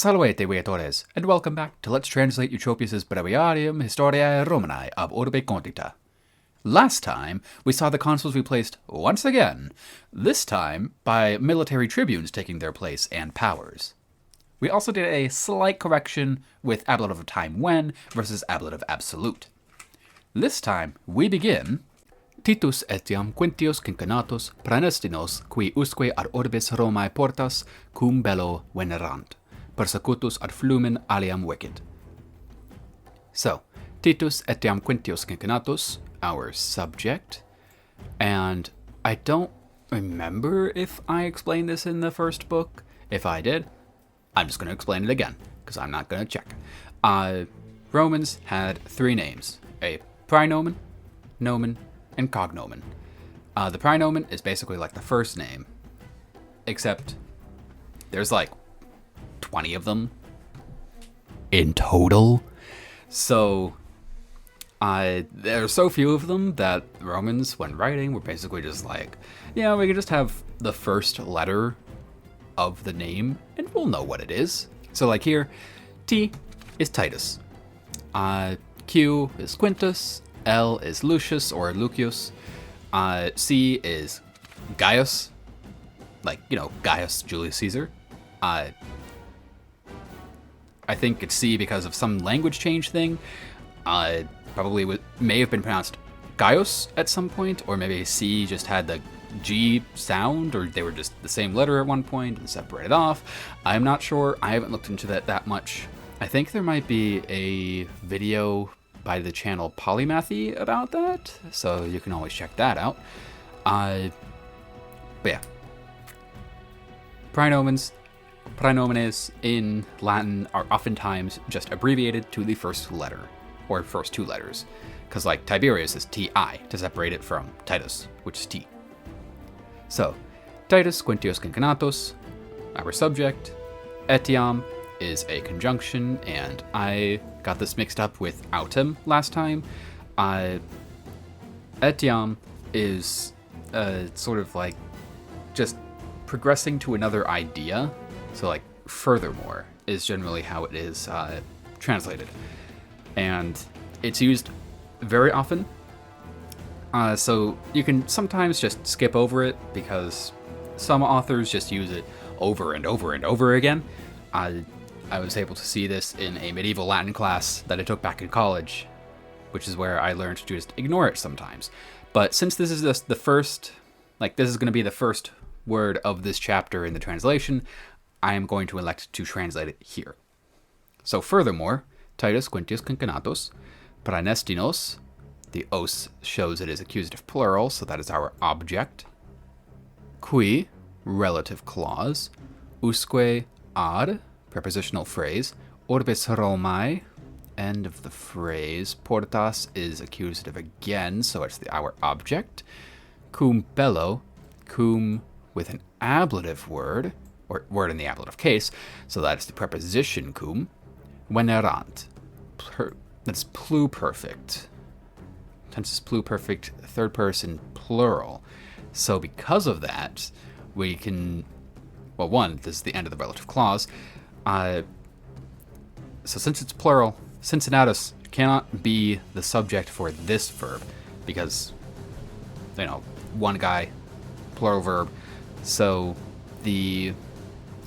Salvete, viatores, and welcome back to Let's Translate Eutropius' Breviarium Historiae Romanae ab Urbe Condita. Last time, we saw the consuls replaced once again, this time by military tribunes taking their place and powers. We also did a slight correction with ablative of time when versus ablative absolute. This time, we begin Titus etiam Quintius Cincinnatus praenestinos qui usque ad orbis Romae portas cum bello venerant, persecutus ad flumen aliam vecit. So, Titus etiam Quintius Cincinnatus, our subject, and I don't remember if I explained this in the first book. If I did, I'm just going to explain it again, because I'm not going to check. Romans had three names: a praenomen, nomen, and cognomen. The praenomen is basically like the first name, except there's like 20 of them in total. So there are so few of them that Romans, when writing, were basically just like, yeah, we could just have the first letter of the name and we'll know what it is. So like here, T is Titus, Q is Quintus, L is Lucius or Lucius, C is Gaius, like, you know, Gaius Julius Caesar. I think it's C because of some language change thing. Probably may have been pronounced Gaius at some point, or maybe C just had the G sound, or they were just the same letter at one point and separated off. I'm not sure. I haven't looked into that much. I think there might be a video by the channel Polymathy about that, so you can always check that out. But yeah. Praenomines in Latin are oftentimes just abbreviated to the first letter, or first two letters, because like Tiberius is Ti, to separate it from Titus, which is T. So, Titus Quintius Cincinnatus, our subject. Etiam is a conjunction, and I got this mixed up with autem last time. Etiam is sort of like just progressing to another idea. So like furthermore is generally how it is translated. And it's used very often. So you can sometimes just skip over it because some authors just use it over and over and over again. I was able to see this in a medieval Latin class that I took back in college, which is where I learned to just ignore it sometimes. But since this is the first, like this is going to be the first word of this chapter in the translation, I am going to elect to translate it here. So furthermore, Titus Quintius Cincinnatus, praenestinos, the os shows it is accusative plural, so that is our object. Qui, relative clause. Usque ad, prepositional phrase. Orbis Romae, end of the phrase. Portas is accusative again, so it's our object. Cum bello, cum with an ablative word, or word in the ablative case, so that's the preposition cum. Venerant, that's pluperfect. Tense is pluperfect, third person plural. So because of that, we can, well, one, this is the end of the relative clause. So since it's plural, Cincinnatus cannot be the subject for this verb because, you know, one guy, plural verb. So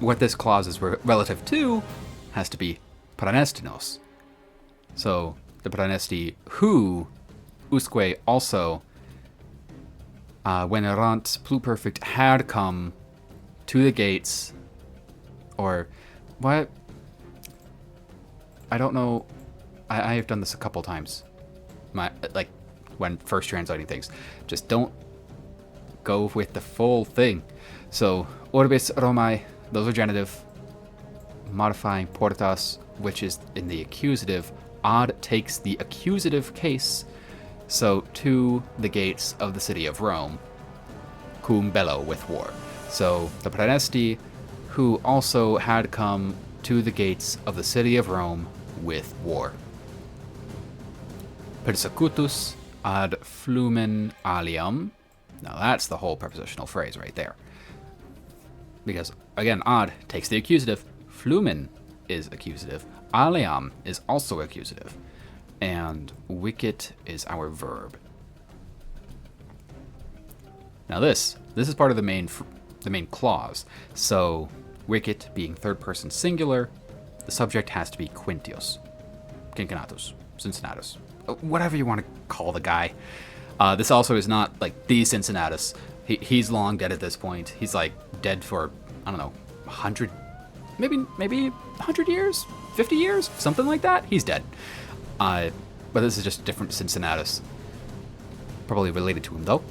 what this clause is relative to has to be praenestinos. So the praenesti who usque also venerant pluperfect had come to the gates, or what? I don't know. I have done this a couple times. Like when first translating things, just don't go with the full thing. So orbis Romae, those are genitive, modifying portas, which is in the accusative. Ad takes the accusative case, so to the gates of the city of Rome, cum bello, with war. So the praenesti who also had come to the gates of the city of Rome with war. Persecutus ad flumen aliam. Now that's the whole prepositional phrase right there. Because, again, ad takes the accusative, flumen is accusative. Aleam is also accusative. And wicket is our verb. Now this is part of the main clause. So wicket being third person singular, the subject has to be Quintius, Cincinnatus, Cincinnatus, whatever you want to call the guy. This also is not like the Cincinnatus. He's long dead at this point. He's like dead for, I don't know, 100, maybe 100 years, 50 years, something like that. He's dead. But this is just a different Cincinnatus. Probably related to him though.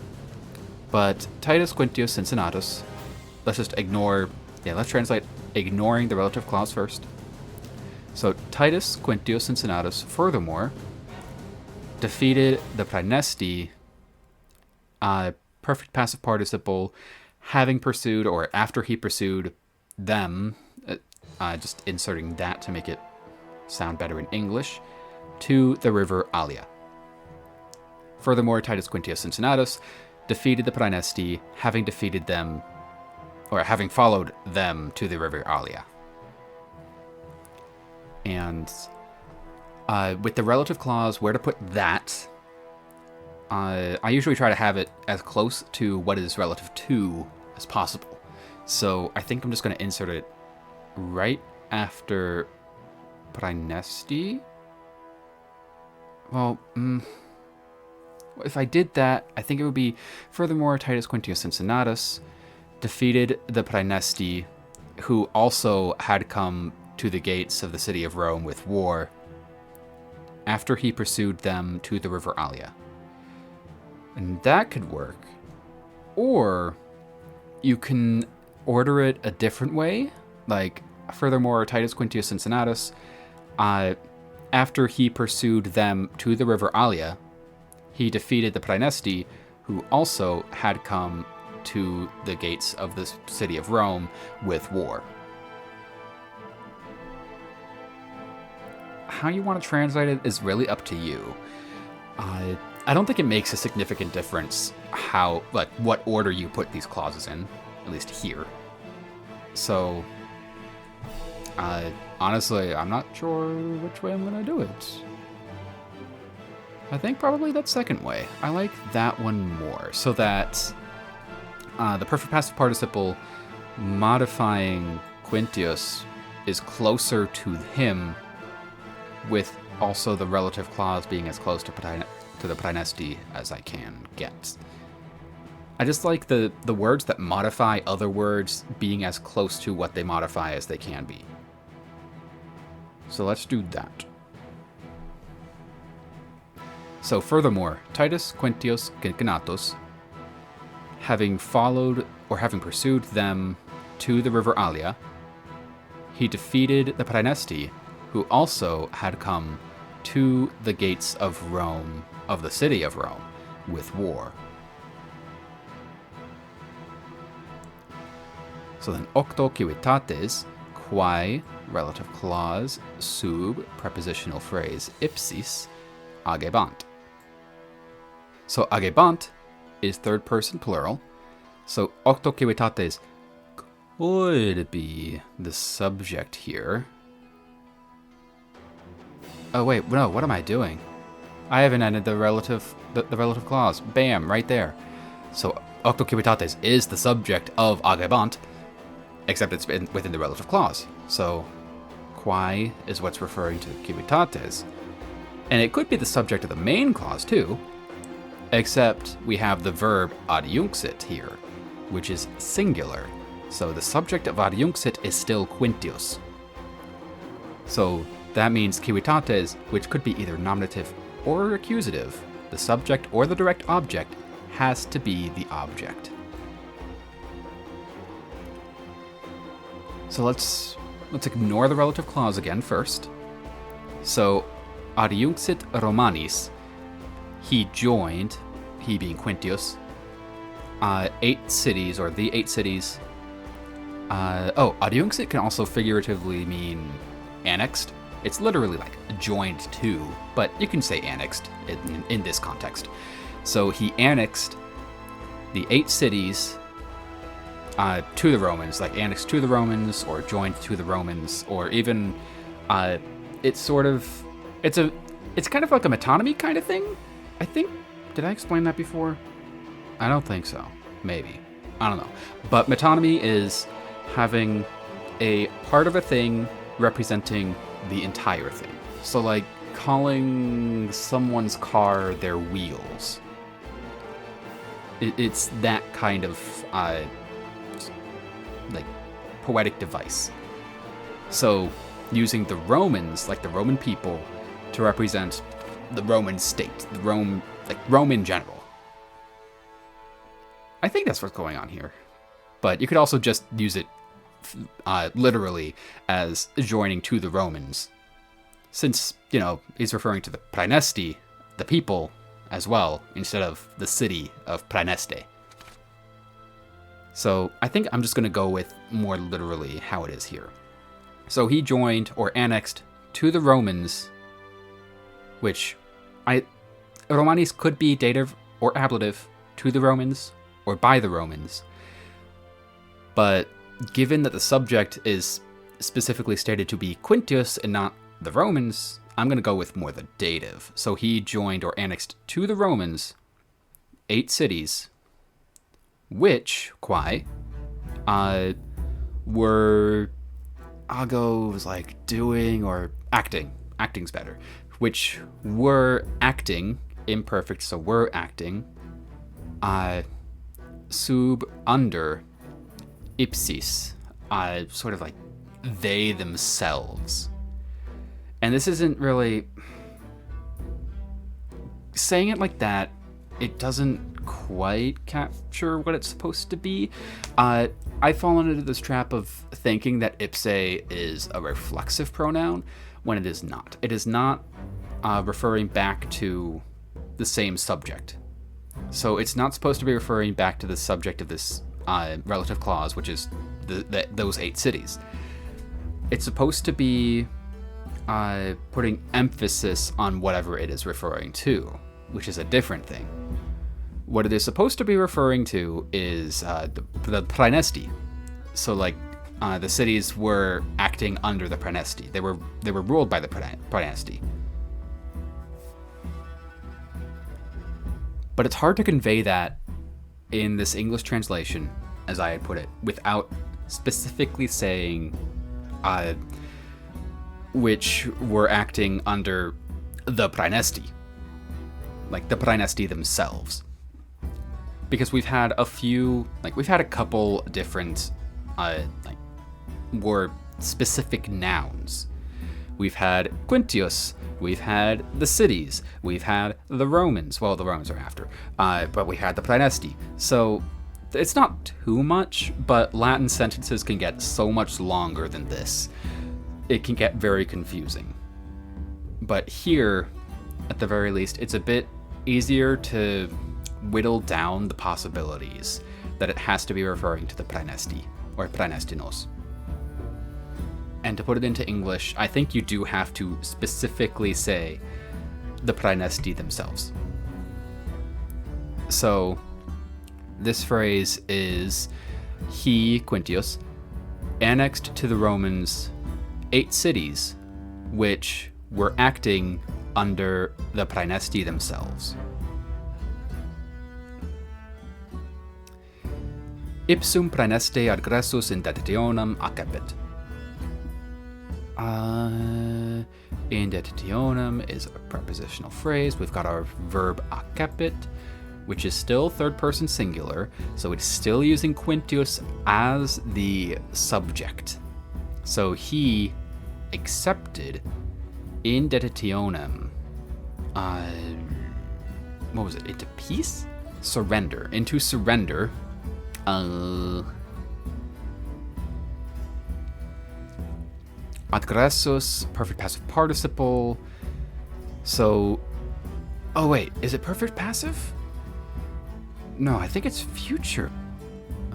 But Titus Quintius Cincinnatus, let's just ignore, let's translate ignoring the relative clause first. So Titus Quintius Cincinnatus, furthermore, defeated the praenesti, perfect passive participle, having pursued, or after he pursued them, just inserting that to make it sound better in English, to the river Alia. Furthermore, Titus Quintius Cincinnatus defeated the praenesti, having defeated them, or having followed them to the river Alia. And with the relative clause, where to put that, I usually try to have it as close to what is relative to as possible. So I think I'm just going to insert it right after praenesti. Well, if I did that, I think it would be, furthermore, Titus Quintius Cincinnatus defeated the praenesti, who also had come to the gates of the city of Rome with war, after he pursued them to the river Alia. And that could work. Or you can order it a different way, like, furthermore, Titus Quintius Cincinnatus, after he pursued them to the river Alia, he defeated the praenesti, who also had come to the gates of the city of Rome with war. How you want to translate it is really up to you. I don't think it makes a significant difference what order you put these clauses in, at least here. So, honestly, I'm not sure which way I'm going to do it. I think probably that second way. I like that one more, so that the perfect passive participle modifying Quintius is closer to him, with also the relative clause being as close to the praenesti as I can get. I just like the words that modify other words being as close to what they modify as they can be. So let's do that. So furthermore, Titus Quintius Cincinnatus, having followed or having pursued them to the river Alia, he defeated the praenesti, who also had come to the gates of Rome, of the city of Rome, with war. So then, octo civitates, quae, relative clause, sub, prepositional phrase, ipsis, agebant. So agebant is third person plural, so octo civitates could be the subject here. Oh wait, no, what am I doing? I haven't ended the relative clause. Bam, right there. So octo civitates is the subject of agebant, except it's within the relative clause. So quae is what's referring to civitates. And it could be the subject of the main clause too, except we have the verb adiunxit here, which is singular. So the subject of adiunxit is still Quintius. So that means civitates, which could be either nominative or accusative, the subject or the direct object has to be the object. So let's ignore the relative clause again first. So adiunxit Romanis, he joined, he being Quintius, 8 cities, or the 8 cities. Adiunxit can also figuratively mean annexed. It's literally like joined to, but you can say annexed in this context. So he annexed the 8 cities to the Romans, like annexed to the Romans or joined to the Romans, or even it's sort of it's kind of like a metonymy kind of thing. I think, did I explain that before? I don't think so. Maybe. I don't know. But metonymy is having a part of a thing representing the entire thing. So like calling someone's car their wheels. It's that kind of like poetic device. So using the Romans, like the Roman people, to represent the Roman state, the Rome in general. I think that's what's going on here. But you could also just use it literally as joining to the Romans. Since, you know, he's referring to the praenesti, the people, as well, instead of the city of Praeneste. So I think I'm just going to go with more literally how it is here. So he joined or annexed to the Romans, which Romanis could be dative or ablative, to the Romans or by the Romans. But given that the subject is specifically stated to be Quintius and not the Romans, I'm going to go with more the dative. So he joined or annexed to the Romans 8 cities, which, were, I'll go like doing or acting. Acting's better. Which were acting, imperfect, so were acting, sub under ipsis, sort of like they themselves. And this isn't really saying it like that. It doesn't quite capture what it's supposed to be. I've fallen into this trap of thinking that ipse is a reflexive pronoun when it is not. It is not referring back to the same subject. So it's not supposed to be referring back to the subject of this relative clause, which is those 8 cities. It's supposed to be putting emphasis on whatever it is referring to, which is a different thing. What it is supposed to be referring to is the praenesti. So like the cities were acting under the praenesti. They were ruled by the praenesti. But it's hard to convey that in this English translation, as I had put it, without specifically saying which were acting under the praenesti, like the praenesti themselves. Because we've had a couple different more specific nouns. We've had Quintius, we've had the cities, we've had the Romans. Well, the Romans are after, but we had the praenesti. So it's not too much, but Latin sentences can get so much longer than this. It can get very confusing. But here, at the very least, it's a bit easier to whittle down the possibilities that it has to be referring to the praenesti, or praenestinos. And to put it into English, I think you do have to specifically say the praenesti themselves. So this phrase is, he, Quintius, annexed to the Romans 8 cities, which were acting under the praenesti themselves. Ipsum praeneste agressus in detitionem accepit. Indetitionem is a prepositional phrase. We've got our verb accepit, which is still third person singular, so it's still using Quintius as the subject. So he accepted indetitionem. What was it? Into peace? Surrender. Into surrender. Agressus, perfect passive participle. So, oh wait, is it perfect passive? No, I think it's future.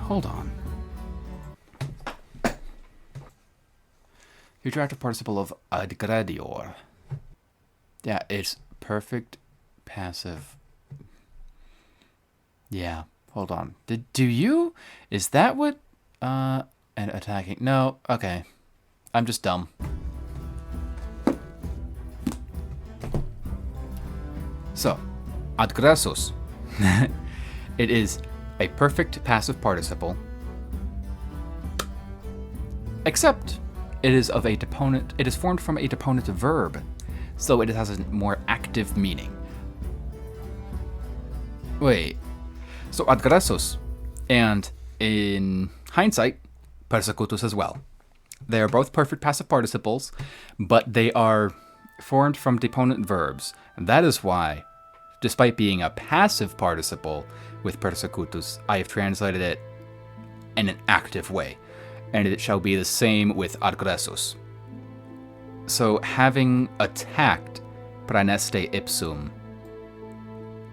Hold on. Future active participle of adgredior. Yeah, it's perfect passive. Yeah, hold on. Do you? Is that what And attacking. No, okay. I'm just dumb. So, adgressus. It is a perfect passive participle, except it is of a deponent. It is formed from a deponent verb, so it has a more active meaning. Wait. So adgressus, and in hindsight, persecutus as well. They are both perfect passive participles, but they are formed from deponent verbs. And that is why, despite being a passive participle with persecutus, I have translated it in an active way. And it shall be the same with adgressus. So having attacked praeneste ipsum,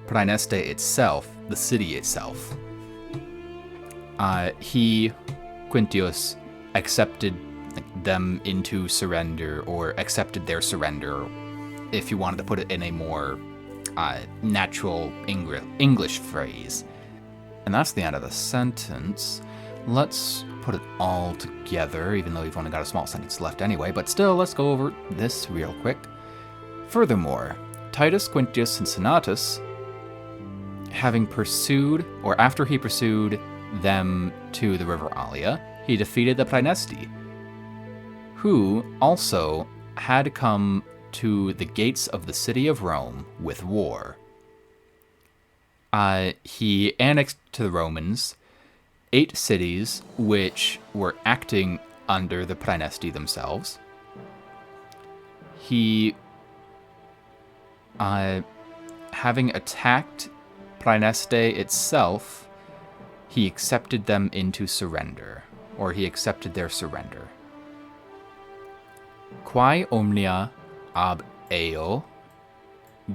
praeneste itself, the city itself, he, Quintius, accepted them into surrender, or accepted their surrender, if you wanted to put it in a more natural English phrase. And that's the end of the sentence. Let's put it all together, even though you've only got a small sentence left anyway, but still, let's go over this real quick. Furthermore, Titus Quintius Cincinnatus, having pursued, or after he pursued them to the river Allia, he defeated the Praenesti, who also had come to the gates of the city of Rome with war. He annexed to the Romans 8 cities which were acting under the Praenesti themselves. He, having attacked Praeneste itself, he accepted them into surrender, or he accepted their surrender. Quae omnia ab eo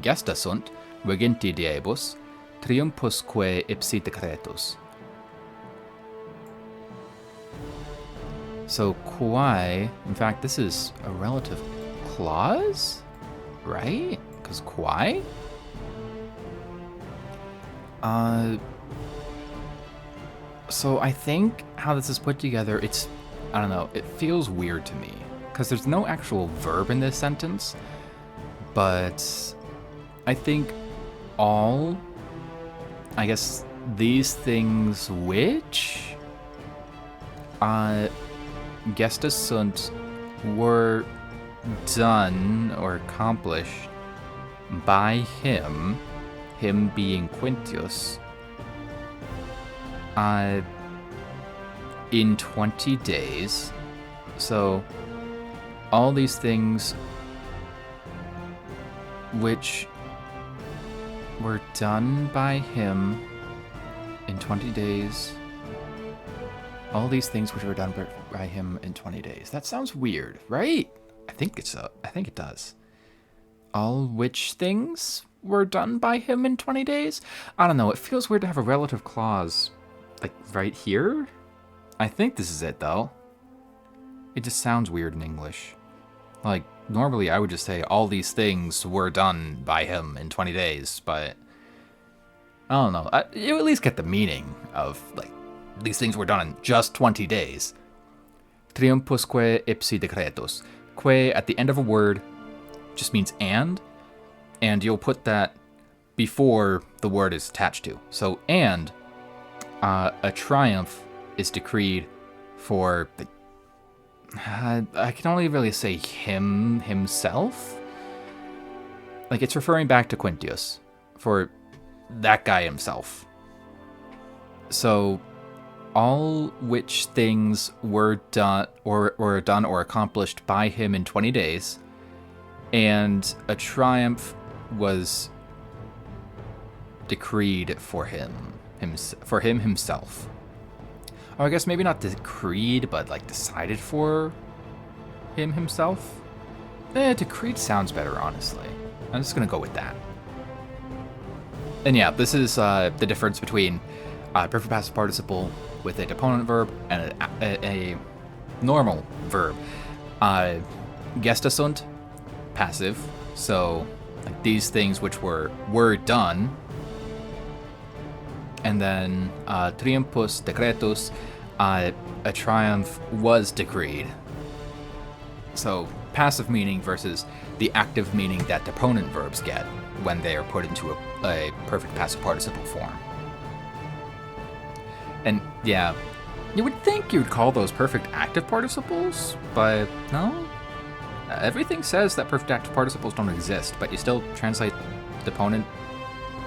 gesta sunt regenti diebus triumpusque ipsi decretus. So quae, in fact, this is a relative clause, right? Because quae? So I think how this is put together, it's, I don't know, it feels weird to me. Because there's no actual verb in this sentence, but I think all, I guess, these things which gesta sunt were done or accomplished by him being Quintius, in 20 days. So all these things which were done by him in 20 days. All these things which were done by him in 20 days. That sounds weird, right? I think it does. All which things were done by him in 20 days? I don't know. It feels weird to have a relative clause, like, right here. I think this is it, though. It just sounds weird in English. Like, normally I would just say all these things were done by him in 20 days, but I don't know. You at least get the meaning of, like, these things were done in just 20 days. Triumpusque ipsi decretus. Que at the end of a word just means and you'll put that before the word is attached to. So, and a triumph is decreed for the, I can only really say himself. Like, it's referring back to Quintius, for that guy himself. So, all which things were done or accomplished by him in 20 days, and a triumph was decreed for him himself. Or I guess maybe not decreed, but like decided for him himself. Decreed sounds better, honestly. I'm just gonna go with that. And yeah, this is the difference between perfect passive participle with a deponent verb and a normal verb. Gesta sunt, passive. So like these things which were done. And then triumpus decretus, a triumph was decreed. So, passive meaning versus the active meaning that deponent verbs get when they are put into a perfect passive participle form. And yeah, you would think you'd call those perfect active participles, but no. Everything says that perfect active participles don't exist, but you still translate deponent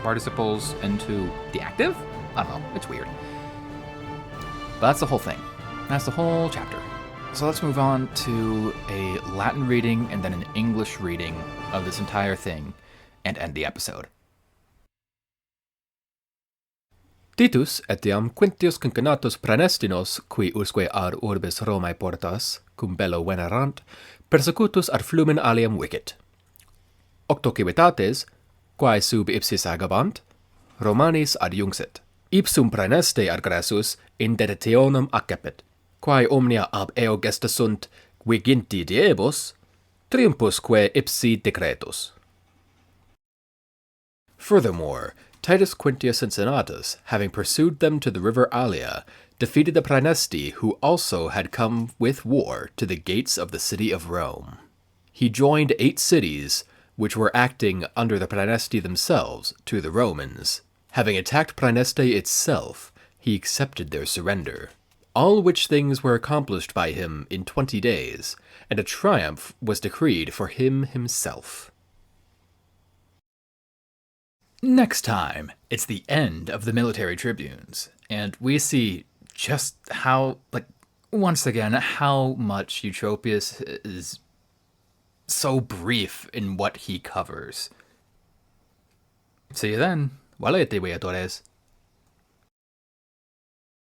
participles into the active? I don't know, it's weird. But that's the whole thing. That's the whole chapter. So let's move on to a Latin reading and then an English reading of this entire thing and end the episode. Titus etiam Quintius Cincinnatus praenestinos, qui usque ad urbis Romae portas, cum bello venerant, persecutus ad flumen aliam vicit. Octo civitates, quae sub ipsis agabant, Romanis adjunxit. Ipsum praeneste agressus in deditionem accepit, quae omnia ab eo gesta sunt viginti diebus, triumpusque ipsi decretus. Furthermore, Titus Quintius Cincinnatus, having pursued them to the river Allia, defeated the Praenesti, who also had come with war to the gates of the city of Rome. He joined 8 cities, which were acting under the Praenesti themselves, to the Romans. Having attacked Praeneste itself, he accepted their surrender. All which things were accomplished by him in 20 days, and a triumph was decreed for him himself. Next time, it's the end of the military tribunes, and we see just how, once again, how much Eutropius is so brief in what he covers. See you then. Valete, viatores.